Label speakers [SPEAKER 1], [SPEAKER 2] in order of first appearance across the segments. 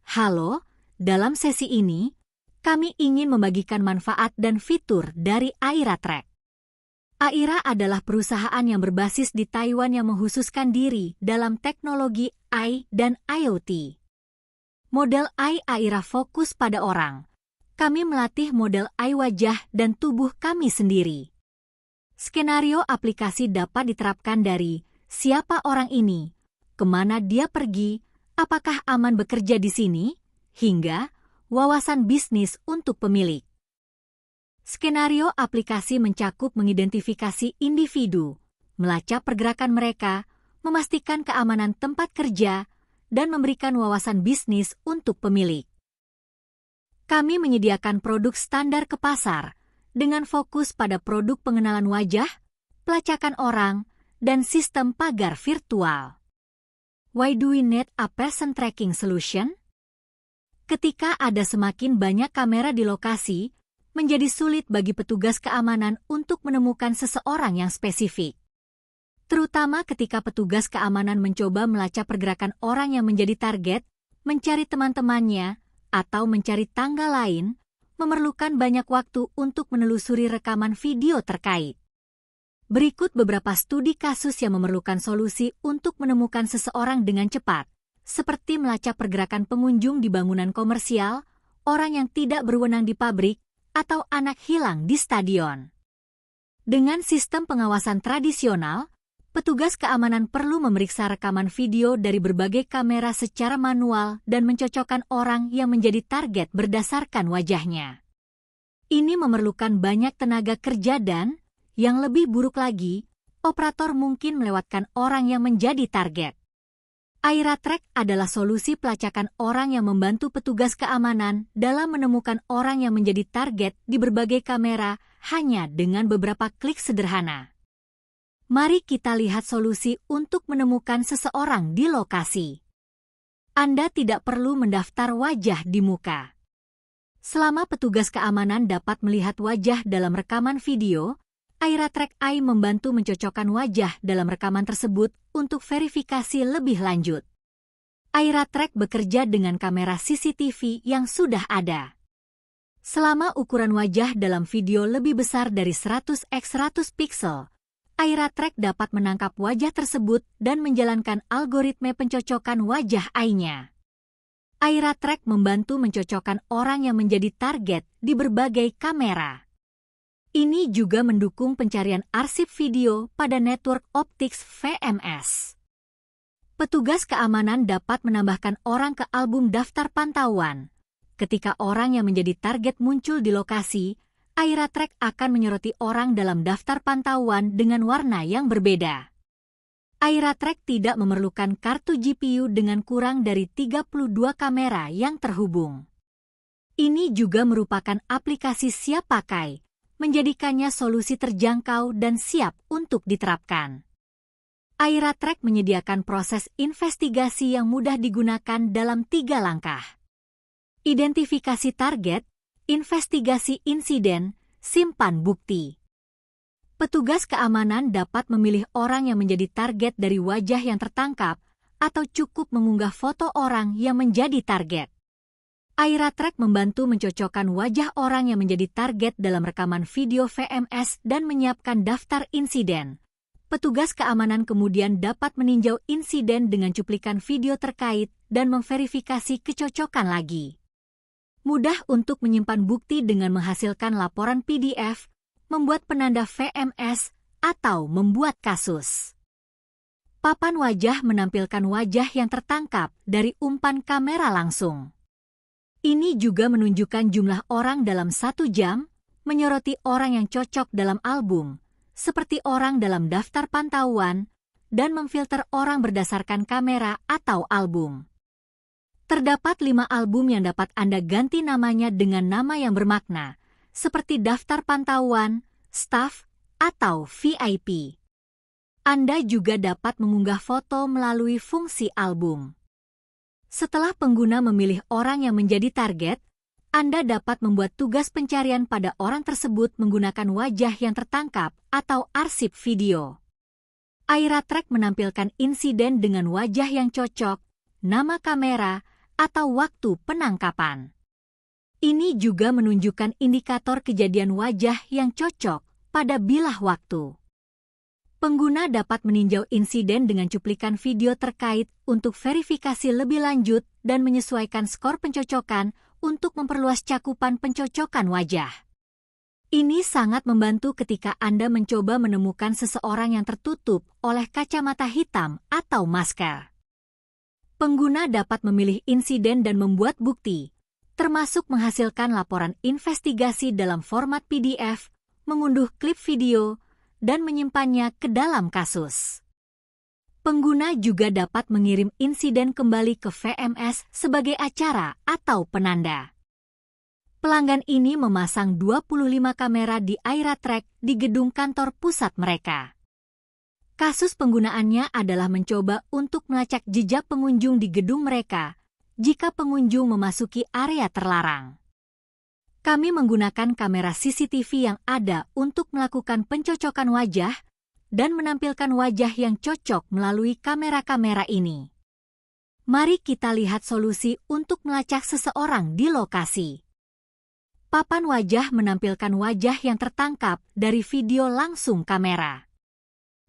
[SPEAKER 1] Halo, dalam sesi ini, kami ingin membagikan manfaat dan fitur dari Aira Track. Aira adalah perusahaan yang berbasis di Taiwan yang mengkhususkan diri dalam teknologi AI dan IoT. Model AI Aira fokus pada orang. Kami melatih model AI wajah dan tubuh kami sendiri. Skenario aplikasi dapat diterapkan dari siapa orang ini, kemana dia pergi, apakah aman bekerja di sini, hingga wawasan bisnis untuk pemilik. Skenario aplikasi mencakup mengidentifikasi individu, melacak pergerakan mereka, memastikan keamanan tempat kerja, dan memberikan wawasan bisnis untuk pemilik. Kami menyediakan produk standar ke pasar dengan fokus pada produk pengenalan wajah, pelacakan orang, dan sistem pagar virtual. Why do we need a person tracking solution? Ketika ada semakin banyak kamera di lokasi, menjadi sulit bagi petugas keamanan untuk menemukan seseorang yang spesifik. Terutama ketika petugas keamanan mencoba melacak pergerakan orang yang menjadi target, mencari teman-temannya, atau mencari tanggal lain, memerlukan banyak waktu untuk menelusuri rekaman video terkait. Berikut beberapa studi kasus yang memerlukan solusi untuk menemukan seseorang dengan cepat, seperti melacak pergerakan pengunjung di bangunan komersial, orang yang tidak berwenang di pabrik, atau anak hilang di stadion. Dengan sistem pengawasan tradisional, petugas keamanan perlu memeriksa rekaman video dari berbagai kamera secara manual dan mencocokkan orang yang menjadi target berdasarkan wajahnya. Ini memerlukan banyak tenaga kerja dan, yang lebih buruk lagi, operator mungkin melewatkan orang yang menjadi target. Aira Track adalah solusi pelacakan orang yang membantu petugas keamanan dalam menemukan orang yang menjadi target di berbagai kamera hanya dengan beberapa klik sederhana. Mari kita lihat solusi untuk menemukan seseorang di lokasi. Anda tidak perlu mendaftar wajah di muka. Selama petugas keamanan dapat melihat wajah dalam rekaman video, Aira Track AI membantu mencocokkan wajah dalam rekaman tersebut untuk verifikasi lebih lanjut. Aira Track bekerja dengan kamera CCTV yang sudah ada. Selama ukuran wajah dalam video lebih besar dari 100x100 pixel, Aira Track dapat menangkap wajah tersebut dan menjalankan algoritma pencocokan wajah AI-nya. Aira Track membantu mencocokkan orang yang menjadi target di berbagai kamera. Ini juga mendukung pencarian arsip video pada network optics VMS. Petugas keamanan dapat menambahkan orang ke album daftar pantauan. Ketika orang yang menjadi target muncul di lokasi, Aira Track akan menyoroti orang dalam daftar pantauan dengan warna yang berbeda. Aira Track tidak memerlukan kartu GPU dengan kurang dari 32 kamera yang terhubung. Ini juga merupakan aplikasi siap pakai, menjadikannya solusi terjangkau dan siap untuk diterapkan. Aira Track menyediakan proses investigasi yang mudah digunakan dalam 3 langkah. Identifikasi target, investigasi insiden, simpan bukti. Petugas keamanan dapat memilih orang yang menjadi target dari wajah yang tertangkap atau cukup mengunggah foto orang yang menjadi target. Aira Track membantu mencocokkan wajah orang yang menjadi target dalam rekaman video VMS dan menyiapkan daftar insiden. Petugas keamanan kemudian dapat meninjau insiden dengan cuplikan video terkait dan memverifikasi kecocokan lagi. Mudah untuk menyimpan bukti dengan menghasilkan laporan PDF, membuat penanda VMS, atau membuat kasus. Papan wajah menampilkan wajah yang tertangkap dari umpan kamera langsung. Ini juga menunjukkan jumlah orang dalam 1 jam, menyoroti orang yang cocok dalam album, seperti orang dalam daftar pantauan, dan memfilter orang berdasarkan kamera atau album. Terdapat 5 album yang dapat Anda ganti namanya dengan nama yang bermakna, seperti daftar pantauan, staff, atau VIP. Anda juga dapat mengunggah foto melalui fungsi album. Setelah pengguna memilih orang yang menjadi target, Anda dapat membuat tugas pencarian pada orang tersebut menggunakan wajah yang tertangkap atau arsip video. Aira Track menampilkan insiden dengan wajah yang cocok, nama kamera, atau waktu penangkapan. Ini juga menunjukkan indikator kejadian wajah yang cocok pada bilah waktu. Pengguna dapat meninjau insiden dengan cuplikan video terkait untuk verifikasi lebih lanjut dan menyesuaikan skor pencocokan untuk memperluas cakupan pencocokan wajah. Ini sangat membantu ketika Anda mencoba menemukan seseorang yang tertutup oleh kacamata hitam atau masker. Pengguna dapat memilih insiden dan membuat bukti, termasuk menghasilkan laporan investigasi dalam format PDF, mengunduh klip video, dan menyimpannya ke dalam kasus. Pengguna juga dapat mengirim insiden kembali ke VMS sebagai acara atau penanda. Pelanggan ini memasang 25 kamera di Airatrack di gedung kantor pusat mereka. Kasus penggunaannya adalah mencoba untuk melacak jejak pengunjung di gedung mereka jika pengunjung memasuki area terlarang. Kami menggunakan kamera CCTV yang ada untuk melakukan pencocokan wajah dan menampilkan wajah yang cocok melalui kamera-kamera ini. Mari kita lihat solusi untuk melacak seseorang di lokasi. Papan wajah menampilkan wajah yang tertangkap dari video langsung kamera.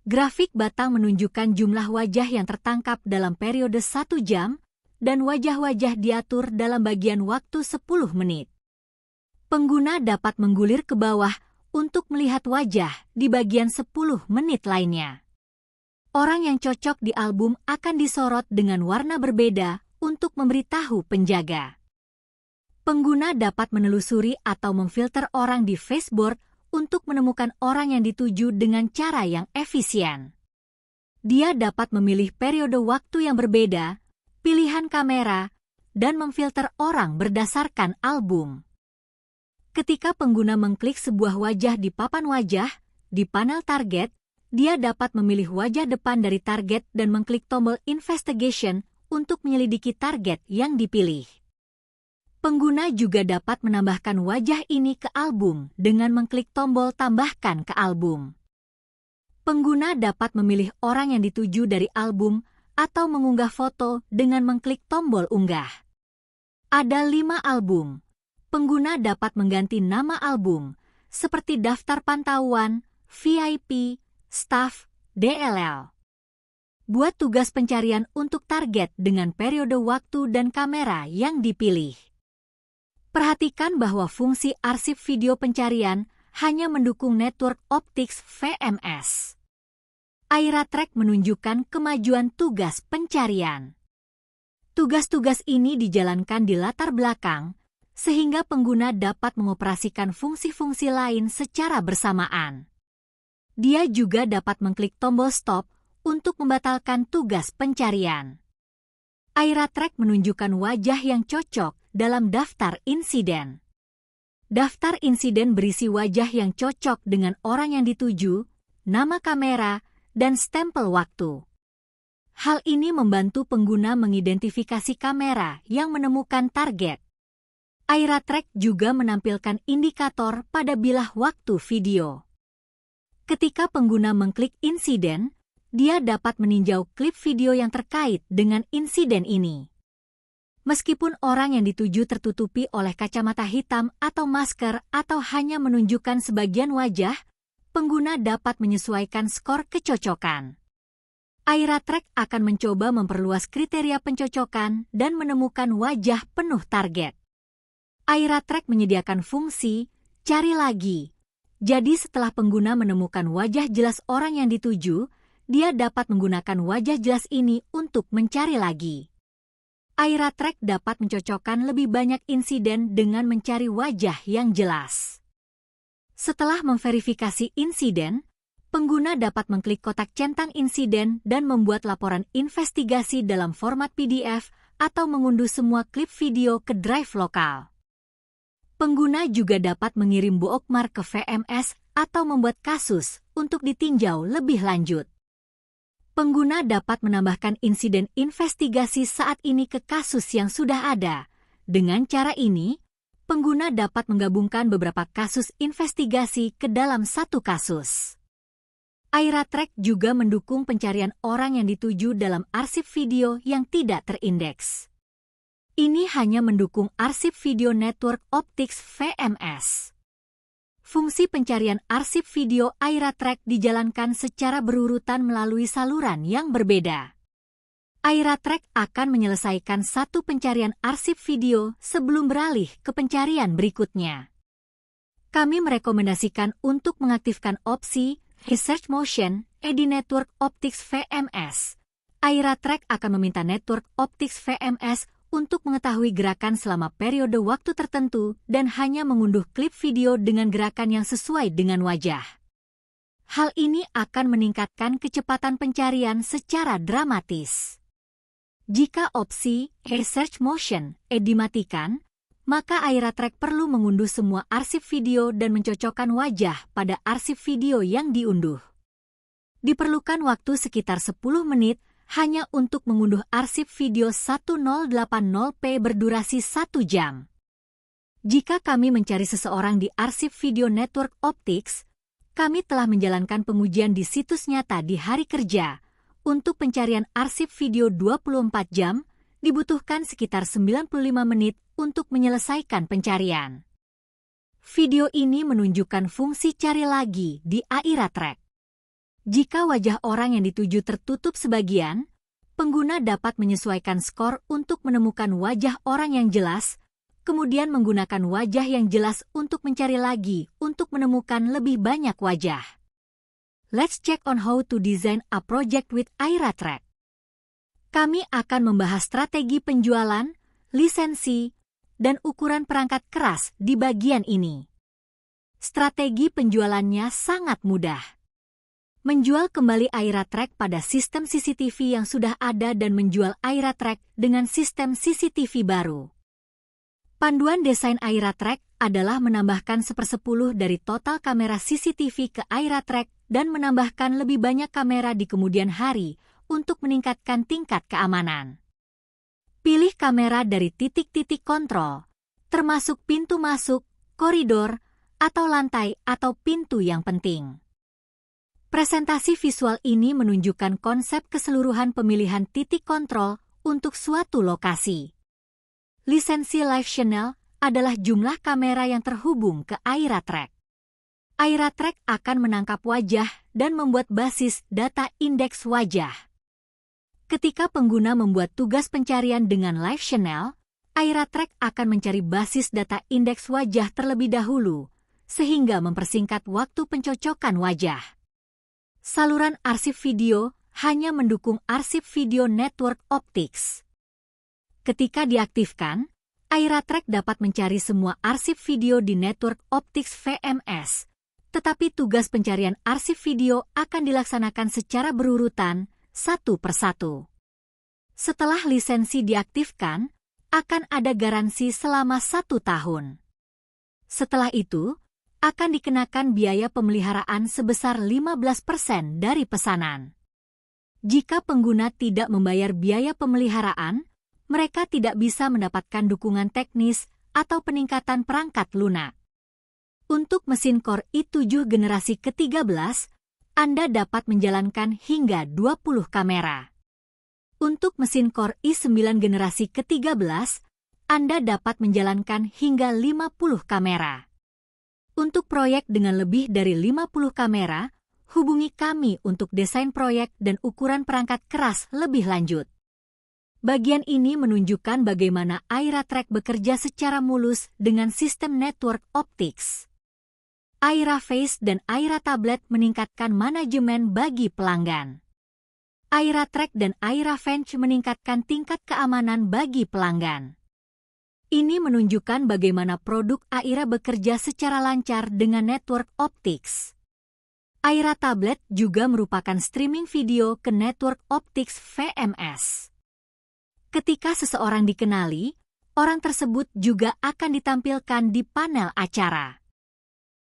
[SPEAKER 1] Grafik batang menunjukkan jumlah wajah yang tertangkap dalam periode 1 jam dan wajah-wajah diatur dalam bagian waktu 10 menit. Pengguna dapat menggulir ke bawah untuk melihat wajah di bagian 10 menit lainnya. Orang yang cocok di album akan disorot dengan warna berbeda untuk memberitahu penjaga. Pengguna dapat menelusuri atau memfilter orang di Facebook untuk menemukan orang yang dituju dengan cara yang efisien. Dia dapat memilih periode waktu yang berbeda, pilihan kamera, dan memfilter orang berdasarkan album. Ketika pengguna mengklik sebuah wajah di papan wajah, di panel target, dia dapat memilih wajah depan dari target dan mengklik tombol Investigation untuk menyelidiki target yang dipilih. Pengguna juga dapat menambahkan wajah ini ke album dengan mengklik tombol Tambahkan ke album. Pengguna dapat memilih orang yang dituju dari album atau mengunggah foto dengan mengklik tombol Unggah. Ada 5 album. Pengguna dapat mengganti nama album, seperti daftar pantauan, VIP, staff, DLL. Buat tugas pencarian untuk target dengan periode waktu dan kamera yang dipilih. Perhatikan bahwa fungsi arsip video pencarian hanya mendukung network optics VMS. Airatrack menunjukkan kemajuan tugas pencarian. Tugas-tugas ini dijalankan di latar belakang, sehingga pengguna dapat mengoperasikan fungsi-fungsi lain secara bersamaan. Dia juga dapat mengklik tombol stop untuk membatalkan tugas pencarian. Airatrack menunjukkan wajah yang cocok dalam daftar insiden. Daftar insiden berisi wajah yang cocok dengan orang yang dituju, nama kamera, dan stempel waktu. Hal ini membantu pengguna mengidentifikasi kamera yang menemukan target. Airatrack juga menampilkan indikator pada bilah waktu video. Ketika pengguna mengklik insiden, dia dapat meninjau klip video yang terkait dengan insiden ini. Meskipun orang yang dituju tertutupi oleh kacamata hitam atau masker atau hanya menunjukkan sebagian wajah, pengguna dapat menyesuaikan skor kecocokan. Airatrack akan mencoba memperluas kriteria pencocokan dan menemukan wajah penuh target. Airatrack menyediakan fungsi cari lagi. Jadi setelah pengguna menemukan wajah jelas orang yang dituju, dia dapat menggunakan wajah jelas ini untuk mencari lagi. Airatrack dapat mencocokkan lebih banyak insiden dengan mencari wajah yang jelas. Setelah memverifikasi insiden, pengguna dapat mengklik kotak centang insiden dan membuat laporan investigasi dalam format PDF atau mengunduh semua klip video ke drive lokal. Pengguna juga dapat mengirim bookmark ke VMS atau membuat kasus untuk ditinjau lebih lanjut. Pengguna dapat menambahkan insiden investigasi saat ini ke kasus yang sudah ada. Dengan cara ini, pengguna dapat menggabungkan beberapa kasus investigasi ke dalam satu kasus. Airatrack juga mendukung pencarian orang yang dituju dalam arsip video yang tidak terindeks. Ini hanya mendukung arsip video Network Optics VMS. Fungsi pencarian arsip video AiraTrack dijalankan secara berurutan melalui saluran yang berbeda. AiraTrack akan menyelesaikan satu pencarian arsip video sebelum beralih ke pencarian berikutnya. Kami merekomendasikan untuk mengaktifkan opsi Research Motion di Network Optics VMS. AiraTrack akan meminta Network Optics VMS untuk mengetahui gerakan selama periode waktu tertentu dan hanya mengunduh klip video dengan gerakan yang sesuai dengan wajah. Hal ini akan meningkatkan kecepatan pencarian secara dramatis. Jika opsi Research Motion dimatikan, maka AiraTrack perlu mengunduh semua arsip video dan mencocokkan wajah pada arsip video yang diunduh. Diperlukan waktu sekitar 10 menit hanya untuk mengunduh arsip video 1080p berdurasi 1 jam. Jika kami mencari seseorang di arsip video Network Optics, kami telah menjalankan pengujian di situs nyata di hari kerja. Untuk pencarian arsip video 24 jam, dibutuhkan sekitar 95 menit untuk menyelesaikan pencarian. Video ini menunjukkan fungsi cari lagi di AiraTrack. Jika wajah orang yang dituju tertutup sebagian, pengguna dapat menyesuaikan skor untuk menemukan wajah orang yang jelas, kemudian menggunakan wajah yang jelas untuk mencari lagi untuk menemukan lebih banyak wajah. Let's check on how to design a project with AiraTrack. Kami akan membahas strategi penjualan, lisensi, dan ukuran perangkat keras di bagian ini. Strategi penjualannya sangat mudah. Menjual kembali AiraTrack pada sistem CCTV yang sudah ada dan menjual AiraTrack dengan sistem CCTV baru. Panduan desain AiraTrack adalah menambahkan 1/10 dari total kamera CCTV ke AiraTrack dan menambahkan lebih banyak kamera di kemudian hari untuk meningkatkan tingkat keamanan. Pilih kamera dari titik-titik kontrol, termasuk pintu masuk, koridor, atau lantai atau pintu yang penting. Presentasi visual ini menunjukkan konsep keseluruhan pemilihan titik kontrol untuk suatu lokasi. Lisensi Live Channel adalah jumlah kamera yang terhubung ke AiraTrack. AiraTrack akan menangkap wajah dan membuat basis data indeks wajah. Ketika pengguna membuat tugas pencarian dengan Live Channel, AiraTrack akan mencari basis data indeks wajah terlebih dahulu, sehingga mempersingkat waktu pencocokan wajah. Saluran arsip video hanya mendukung arsip video Network Optics. Ketika diaktifkan, AiraTrack dapat mencari semua arsip video di Network Optics VMS, tetapi tugas pencarian arsip video akan dilaksanakan secara berurutan, satu persatu. Setelah lisensi diaktifkan, akan ada garansi selama 1 tahun. Setelah itu, akan dikenakan biaya pemeliharaan sebesar 15% dari pesanan. Jika pengguna tidak membayar biaya pemeliharaan, mereka tidak bisa mendapatkan dukungan teknis atau peningkatan perangkat lunak. Untuk mesin Core i7 generasi ke-13, Anda dapat menjalankan hingga 20 kamera. Untuk mesin Core i9 generasi ke-13, Anda dapat menjalankan hingga 50 kamera. Untuk proyek dengan lebih dari 50 kamera, hubungi kami untuk desain proyek dan ukuran perangkat keras lebih lanjut. Bagian ini menunjukkan bagaimana AiraTrack bekerja secara mulus dengan sistem Network Optics. AiraFace dan AiraTablet meningkatkan manajemen bagi pelanggan. AiraTrack dan AiraFence meningkatkan tingkat keamanan bagi pelanggan. Ini menunjukkan bagaimana produk Aira bekerja secara lancar dengan Network Optics. AiraTablet juga merupakan streaming video ke Network Optics VMS. Ketika seseorang dikenali, orang tersebut juga akan ditampilkan di panel acara.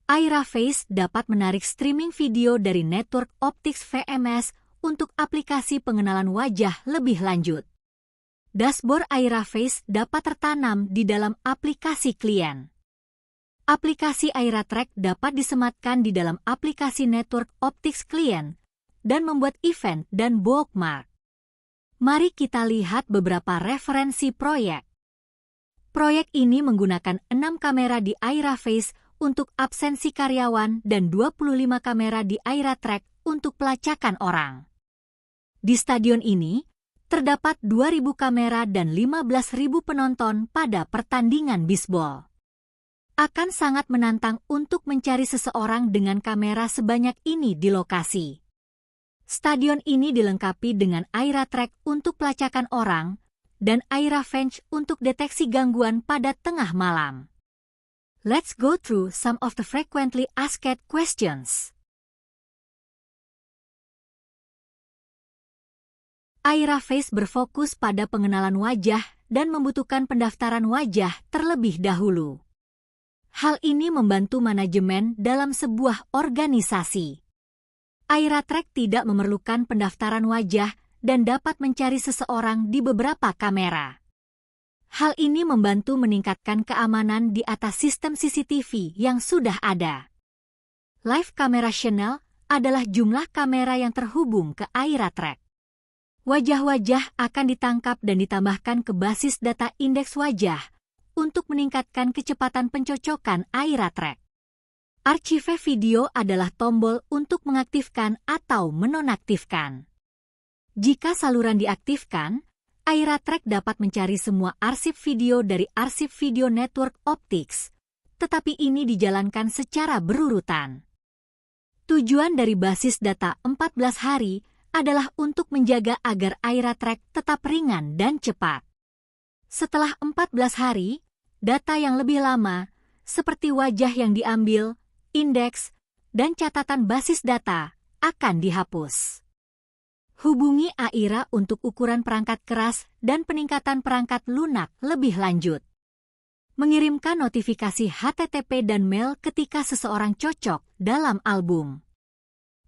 [SPEAKER 1] AiraFace dapat menarik streaming video dari Network Optics VMS untuk aplikasi pengenalan wajah lebih lanjut. Dashboard AiraFace dapat tertanam di dalam aplikasi klien. Aplikasi AiraTrack dapat disematkan di dalam aplikasi Network Optics klien dan membuat event dan bookmark. Mari kita lihat beberapa referensi proyek. Proyek ini menggunakan 6 kamera di Aira Face untuk absensi karyawan dan 25 kamera di Aira Track untuk pelacakan orang. Di stadion ini, terdapat 2.000 kamera dan 15.000 penonton pada pertandingan bisbol. Akan sangat menantang untuk mencari seseorang dengan kamera sebanyak ini di lokasi. Stadion ini dilengkapi dengan Aira Track untuk pelacakan orang dan Aira Fence untuk deteksi gangguan pada tengah malam. Let's go through some of the frequently asked questions. Aira Face berfokus pada pengenalan wajah dan membutuhkan pendaftaran wajah terlebih dahulu. Hal ini membantu manajemen dalam sebuah organisasi. Aira Track tidak memerlukan pendaftaran wajah dan dapat mencari seseorang di beberapa kamera. Hal ini membantu meningkatkan keamanan di atas sistem CCTV yang sudah ada. Live Camera Channel adalah jumlah kamera yang terhubung ke Aira Track. Wajah-wajah akan ditangkap dan ditambahkan ke basis data indeks wajah untuk meningkatkan kecepatan pencocokan Aira Track. Archive video adalah tombol untuk mengaktifkan atau menonaktifkan. Jika saluran diaktifkan, Aira Track dapat mencari semua arsip video dari arsip video network Optics, tetapi ini dijalankan secara berurutan. Tujuan dari basis data 14 hari adalah untuk menjaga agar Aira Track tetap ringan dan cepat. Setelah 14 hari, data yang lebih lama, seperti wajah yang diambil, indeks, dan catatan basis data, akan dihapus. Hubungi Aira untuk ukuran perangkat keras dan peningkatan perangkat lunak lebih lanjut. Mengirimkan notifikasi HTTP dan mail ketika seseorang cocok dalam album.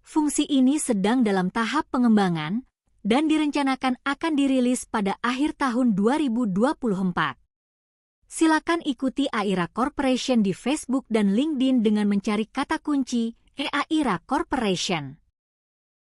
[SPEAKER 1] Fungsi ini sedang dalam tahap pengembangan dan direncanakan akan dirilis pada akhir tahun 2024. Silakan ikuti Aira Corporation di Facebook dan LinkedIn dengan mencari kata kunci Aira Corporation.